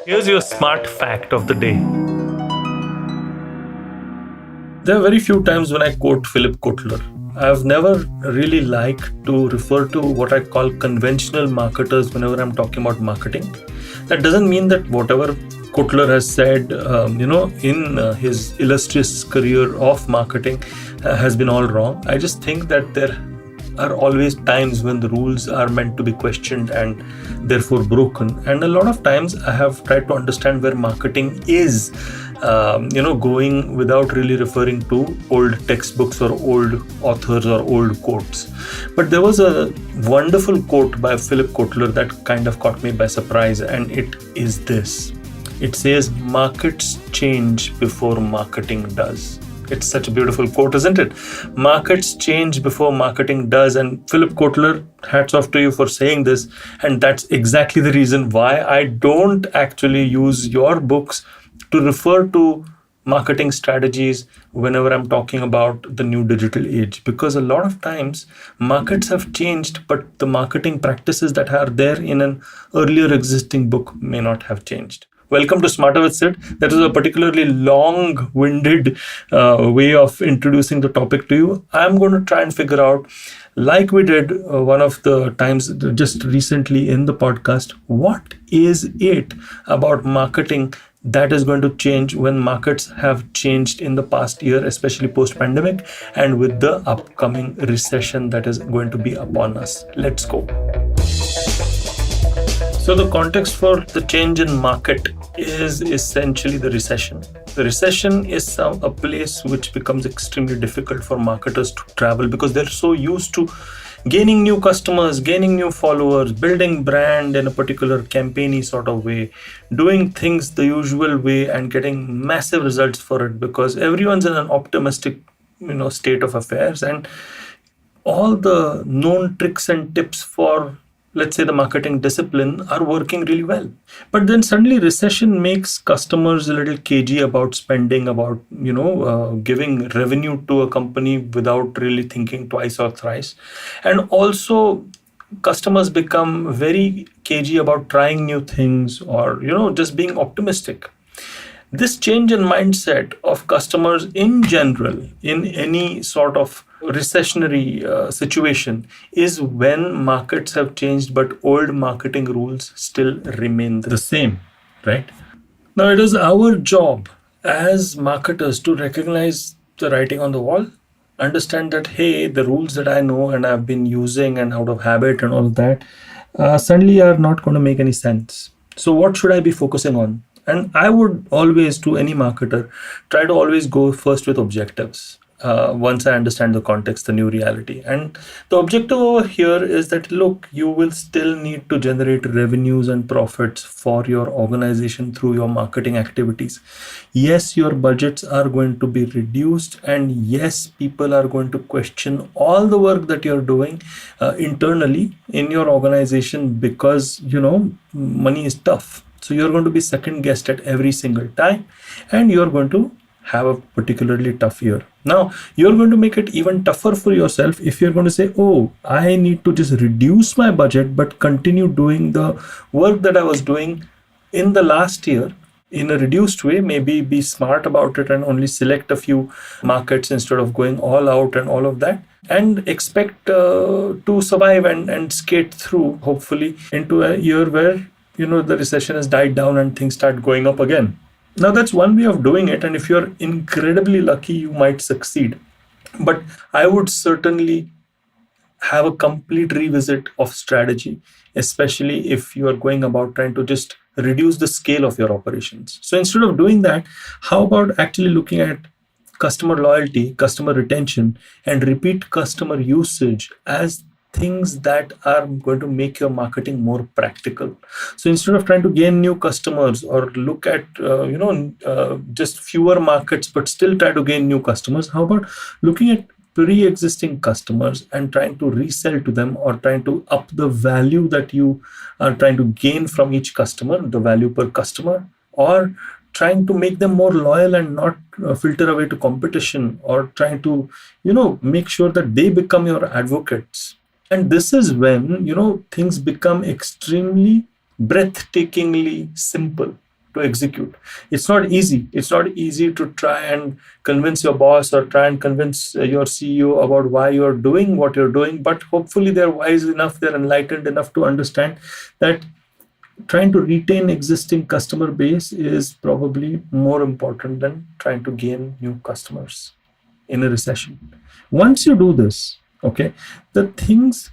Here's your smart fact of the day. There are very few times when I quote Philip Kotler. I've never really liked to refer to what I call conventional marketers whenever I'm talking about marketing. That doesn't mean that whatever Kotler has said, in his illustrious career of marketing has been all wrong. I just think that there are always times when the rules are meant to be questioned and therefore broken. And a lot of times I have tried to understand where marketing is, going without really referring to old textbooks or old authors or old quotes. But there was a wonderful quote by Philip Kotler that kind of caught me by surprise, and it is this. It says, "Markets change before marketing does." It's such a beautiful quote, isn't it? Markets change before marketing does. And Philip Kotler, hats off to you for saying this. And that's exactly the reason why I don't actually use your books to refer to marketing strategies whenever I'm talking about the new digital age. Because a lot of times markets have changed, but the marketing practices that are there in an earlier existing book may not have changed. Welcome to Smarter with Sid. That is a particularly long-winded way of introducing the topic to you. I'm going to try and figure out, like we did one of the times just recently in the podcast, what is it about marketing that is going to change when markets have changed in the past year, especially post-pandemic, and with the upcoming recession that is going to be upon us. Let's go. So the context for the change in market is essentially the recession. The recession is a place which becomes extremely difficult for marketers to travel because they're so used to gaining new customers, gaining new followers, building brand in a particular campaigny sort of way, doing things the usual way and getting massive results for it because everyone's in an optimistic, state of affairs, and all the known tricks and tips for, let's say, the marketing discipline are working really well. But then suddenly recession makes customers a little cagey about spending, about, giving revenue to a company without really thinking twice or thrice. And also customers become very cagey about trying new things or, just being optimistic. This change in mindset of customers in general, in any sort of recessionary situation, is when markets have changed, but old marketing rules still remain the same, right? Now, it is our job as marketers to recognize the writing on the wall, understand that, hey, the rules that I know and I've been using and out of habit and all of that suddenly are not going to make any sense. So what should I be focusing on? And I would always, to any marketer, try to always go first with objectives. Once I understand the context, the new reality. And the objective over here is that, look, you will still need to generate revenues and profits for your organization through your marketing activities. Yes, your budgets are going to be reduced. And yes, people are going to question all the work that you're doing internally in your organization because, money is tough. So you're going to be second guessed at every single time, and you're going to have a particularly tough year. Now, you're going to make it even tougher for yourself if you're going to say, oh, I need to just reduce my budget, but continue doing the work that I was doing in the last year in a reduced way. Maybe be smart about it and only select a few markets instead of going all out and all of that, and expect to survive and skate through, hopefully, into a year where the recession has died down and things start going up again. Now, that's one way of doing it. And if you're incredibly lucky, you might succeed. But I would certainly have a complete revisit of strategy, especially if you are going about trying to just reduce the scale of your operations. So instead of doing that, how about actually looking at customer loyalty, customer retention, and repeat customer usage as things that are going to make your marketing more practical. So instead of trying to gain new customers or look at just fewer markets but still try to gain new customers, how about looking at pre-existing customers and trying to resell to them or trying to up the value that you are trying to gain from each customer, the value per customer, or trying to make them more loyal and not filter away to competition, or trying to make sure that they become your advocates. And this is when, things become extremely breathtakingly simple. to execute. It's not easy. It's not easy to try and convince your boss or try and convince your CEO about why you're doing what you're doing. But hopefully they're wise enough, they're enlightened enough to understand that trying to retain existing customer base is probably more important than trying to gain new customers in a recession. Once you do this, okay, the things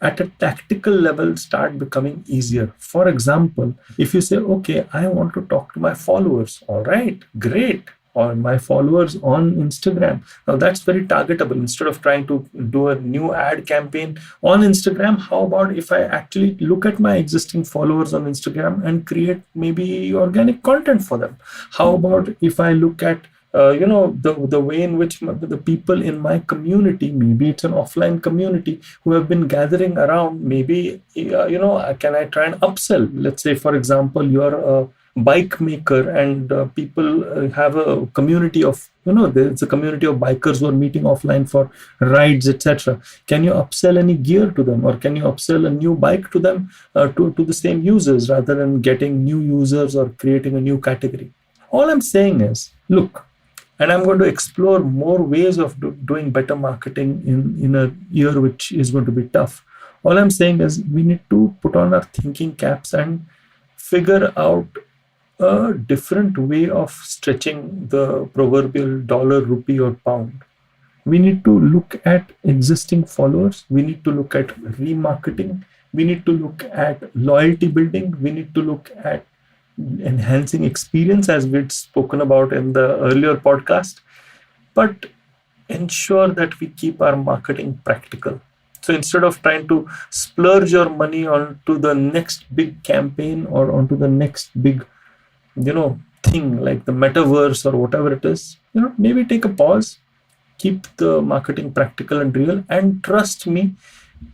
at a tactical level start becoming easier. For example, if you say, okay, I want to talk to my followers, all right, great, or my followers on Instagram. Now that's very targetable. Instead of trying to do a new ad campaign on Instagram, how about if I actually look at my existing followers on Instagram and create maybe organic content for them? How about if I look at the way in which the people in my community, maybe it's an offline community who have been gathering around, maybe, can I try and upsell? Let's say, for example, you're a bike maker and people have a community of, there's a community of bikers who are meeting offline for rides, etc. Can you upsell any gear to them, or can you upsell a new bike to them, to the same users, rather than getting new users or creating a new category? All I'm saying is, look, and I'm going to explore more ways of doing better marketing in a year which is going to be tough. All I'm saying is we need to put on our thinking caps and figure out a different way of stretching the proverbial dollar, rupee, or pound. We need to look at existing followers. We need to look at remarketing. We need to look at loyalty building. We need to look at enhancing experience, as we'd spoken about in the earlier podcast, but ensure that we keep our marketing practical. So instead of trying to splurge your money onto the next big campaign or onto the next big, thing like the metaverse or whatever it is, maybe take a pause, keep the marketing practical and real, and trust me,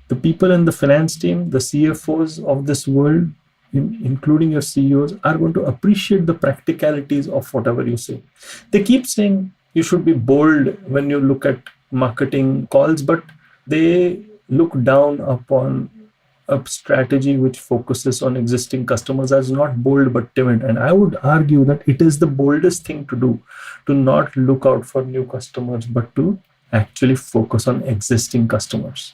the people in the finance team, the CFOs of this world, including your CEOs, are going to appreciate the practicalities of whatever you say. They keep saying you should be bold when you look at marketing calls, but they look down upon a strategy which focuses on existing customers as not bold but timid. And I would argue that it is the boldest thing to do, to not look out for new customers, but to actually focus on existing customers.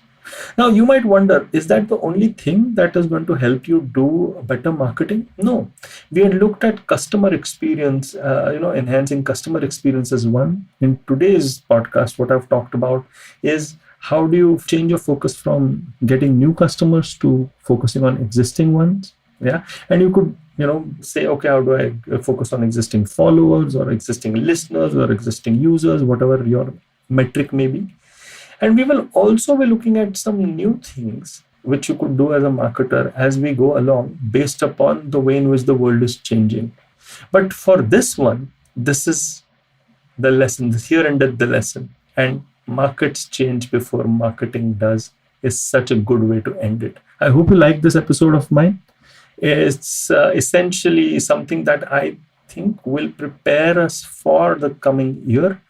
Now, you might wonder, is that the only thing that is going to help you do better marketing? No. We had looked at customer experience, enhancing customer experience as one. In today's podcast, what I've talked about is how do you change your focus from getting new customers to focusing on existing ones? Yeah. And you could, say, okay, how do I focus on existing followers or existing listeners or existing users, whatever your metric may be. And we will also be looking at some new things which you could do as a marketer as we go along, based upon the way in which the world is changing. But for this one, this is the lesson. Here ended the lesson. And markets change before marketing does is such a good way to end it. I hope you like this episode of mine. It's essentially something that I think will prepare us for the coming year.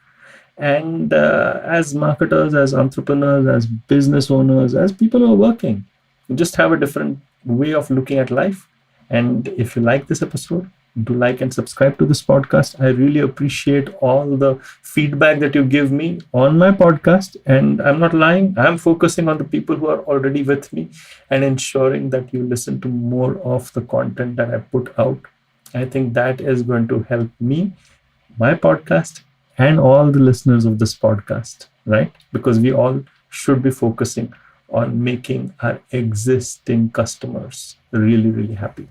And as marketers, as entrepreneurs, as business owners, as people who are working, you just have a different way of looking at life. And if you like this episode, do like and subscribe to this podcast. I really appreciate all the feedback that you give me on my podcast. And I'm not lying. I'm focusing on the people who are already with me and ensuring that you listen to more of the content that I put out. I think that is going to help me, my podcast, and all the listeners of this podcast, right? Because we all should be focusing on making our existing customers really, really happy.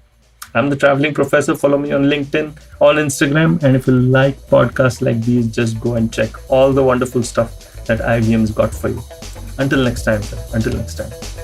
I'm the Traveling Professor. Follow me on LinkedIn, on Instagram. And if you like podcasts like these, just go and check all the wonderful stuff that IVM's got for you. Until next time, sir. Until next time.